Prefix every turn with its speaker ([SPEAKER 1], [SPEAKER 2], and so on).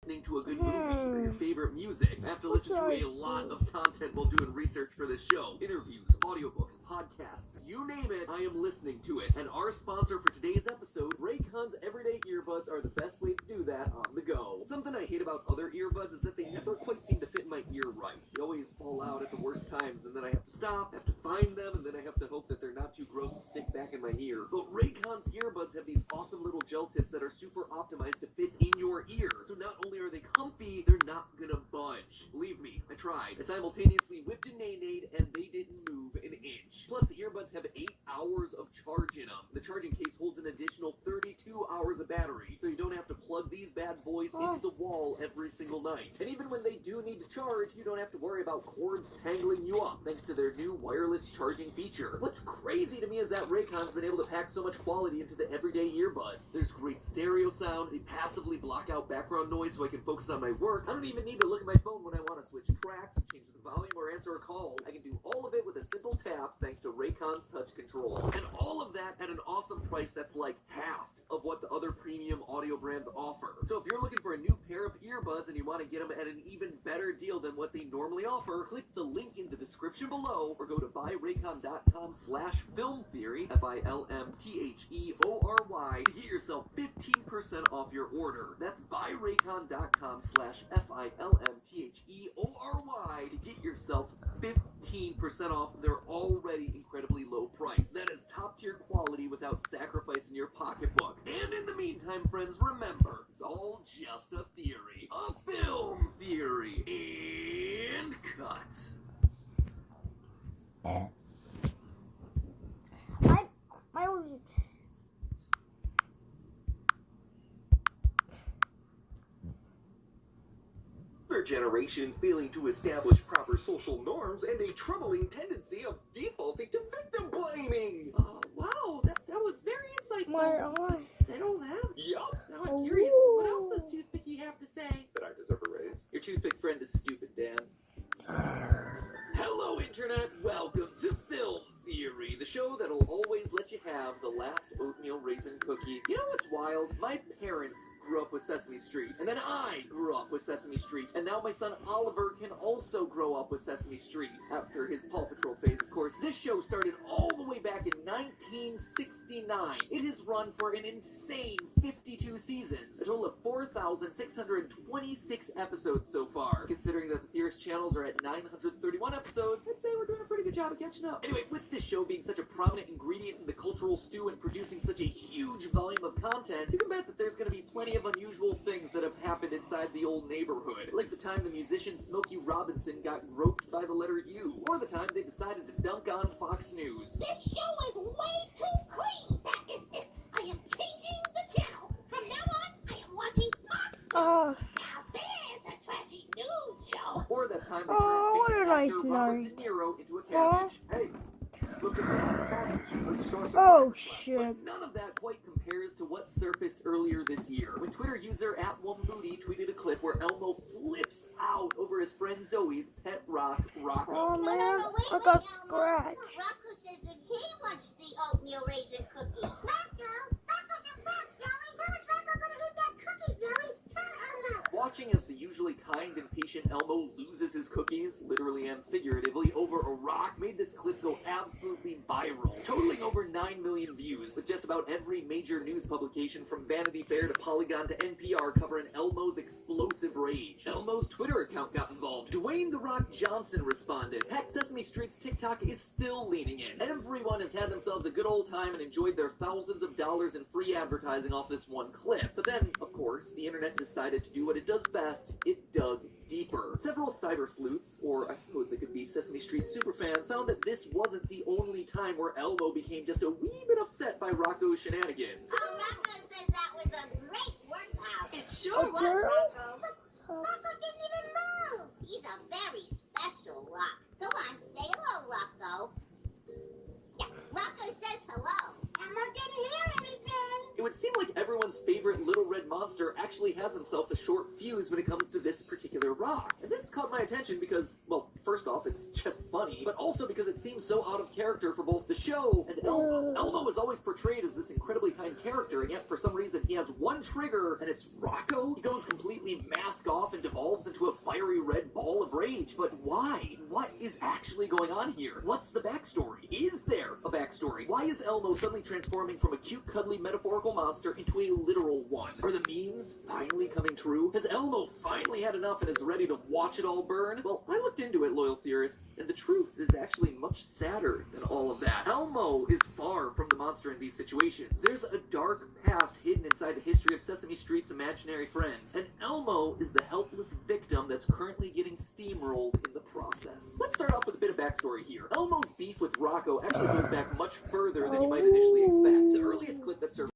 [SPEAKER 1] listening to a good movie or your favorite music. I have to listen to a lot of content while doing research for this show. Interviews, audiobooks, podcasts, you name it, I am listening to it. And our sponsor for today's episode, Raycon's Everyday Earbuds, are the best way to do that on the go. Something I hate about other earbuds is that they never quite seem to fit in my ear right. They always fall out at the worst times, and then I have to stop, have to find them, and then I have to hope that they're not too gross to stick back in my ear. But Raycon's earbuds have these awesome little gel tips that are super optimized to fit in your ear. So not only are they comfy, they're not gonna budge. Believe me, I tried. I simultaneously whipped and nay-nayed, and they didn't move an inch. Plus, the earbuds have 8 hours of charge in them. The charging case holds an additional 32 hours of battery, so you don't have to plug these bad boys into the wall every single night. And even when they do need to charge, you don't have to worry about cords tangling you up, thanks to their new wireless charging feature. What's crazy to me is that Raycon's been able to pack so much quality into the everyday earbuds. There's great stereo sound, they passively block out background noise so I can focus on my work. I don't even need to look at my phone when I want to switch tracks, change the volume, or answer a call. I can do all of it with a simple tap thanks to Raycon's touch control. And all of that at an awesome price that's like half of what the other premium audio brands offer. So if you're looking for a new pair of earbuds and you want to get them at an even better deal than what they normally offer, click the link in the description below or go to buyraycon.com/filmtheory, FILMTHEORY, to get yourself 15% off your order. That's buyraycon.com/FILMTHEORY to get yourself 15% off their already incredibly low price. That is top tier quality without sacrificing your pocketbook. And in the meantime, friends, remember, it's all just a theory. A film theory. And cut. Generations failing to establish proper social norms and a troubling tendency of defaulting to victim blaming.
[SPEAKER 2] Wow, that was very insightful. Is that all that?
[SPEAKER 1] Yup.
[SPEAKER 2] Now I'm curious, what else does Toothpicky have to say?
[SPEAKER 1] That I deserve a raise. Your toothpick friend is stupid, Dan. Hello, Internet. Welcome to Film Theory, the show that'll always let you have the last oatmeal raisin cookie. You know what's wild? My parents grew up with Sesame Street, and then I grew up with Sesame Street, and now my son Oliver can also grow up with Sesame Street after his Paw Patrol phase, of course. This show started all the way back in 1969. It has run for an insane 52 seasons, a total of 4,626 episodes so far. Considering that the Theorist channels are at 931 episodes, I'd say we're doing a pretty good job of catching up. Anyway, with this show being such a prominent ingredient in the cultural stew and producing such a huge volume of content, you can bet that there's going to be plenty of unusual things that have happened inside the old neighborhood. Like the time the musician Smokey Robinson got groped by the letter U, or the time they decided to dunk on Fox News.
[SPEAKER 3] This show is way too clean! That is it! I am changing the channel! From now on, I am watching Fox News! Now there's a trashy news show!
[SPEAKER 1] Or that time they turned famous actor Robert De Niro into a cabbage. Hey, look at that.
[SPEAKER 4] Oh shit.
[SPEAKER 1] But none of that quite compares to what surfaced earlier this year, when Twitter user @OneMoody tweeted a clip where Elmo flips out over his friend Zoe's pet rock, Rocco.
[SPEAKER 4] Oh man,
[SPEAKER 3] No, wait,
[SPEAKER 4] I got
[SPEAKER 3] Elmo.
[SPEAKER 4] scratched.
[SPEAKER 3] Rocco says that he wants the oatmeal raisin cookie. Rocco's a book, Zoe! How is Rocco gonna eat that cookie, Zoe? Tell Elmo!
[SPEAKER 1] Watching as the usually kind and patient Elmo loses his cookies, literally and figuratively, over a rock made this clip go absolutely viral, totaling over 9 million views, with just about every major news publication from Vanity Fair to Polygon to NPR covering Elmo's explosive rage. Elmo's Twitter account got involved. Dwayne "The Rock" Johnson responded. Heck, Sesame Street's TikTok is still leaning in. Everyone has had themselves a good old time and enjoyed their thousands of dollars in free advertising off this one clip. But then, of course, the internet decided to do what it does best. It dug deeper. Several cyber sleuths, or I suppose they could be Sesame Street superfans, found that this wasn't the only time where Elmo became just a wee bit upset by Rocco's shenanigans.
[SPEAKER 3] Oh, Rocco says that was a great workout.
[SPEAKER 2] It sure was,
[SPEAKER 4] girl?
[SPEAKER 2] Rocco.
[SPEAKER 3] Rocco didn't even move. He's a very special rock. Go on, say hello, Rocco. Yeah, Rocco says hello. Elmo didn't hear anything.
[SPEAKER 1] It would seem like everyone's favorite little red monster actually has himself a short fuse when it comes to this particular rock. And this caught my attention because, well, first off, it's just funny, but also because it seems so out of character for both the show and Elmo. Elmo is always portrayed as this incredibly kind character, and yet for some reason he has one trigger, and it's Rocco. He goes completely completely mask off and devolves into a fiery red ball of rage. But why? What is actually going on here? What's the backstory? Is there a backstory? Why is Elmo suddenly transforming from a cute, cuddly, metaphorical monster into a literal one? Are the memes finally coming true? Has Elmo finally had enough and is ready to watch it all burn? Well, I looked into it, loyal theorists, and the truth is actually much sadder than all of that. Elmo is far from the monster in these situations. There's a dark past hidden inside the history of Sesame Street's imaginary friends, and Elmo is the helpless victim that's currently getting steamrolled in the process. Let's start off with a bit of backstory here. Elmo's beef with Rocco actually goes back much further than you might initially expect. The earliest clip that surfaced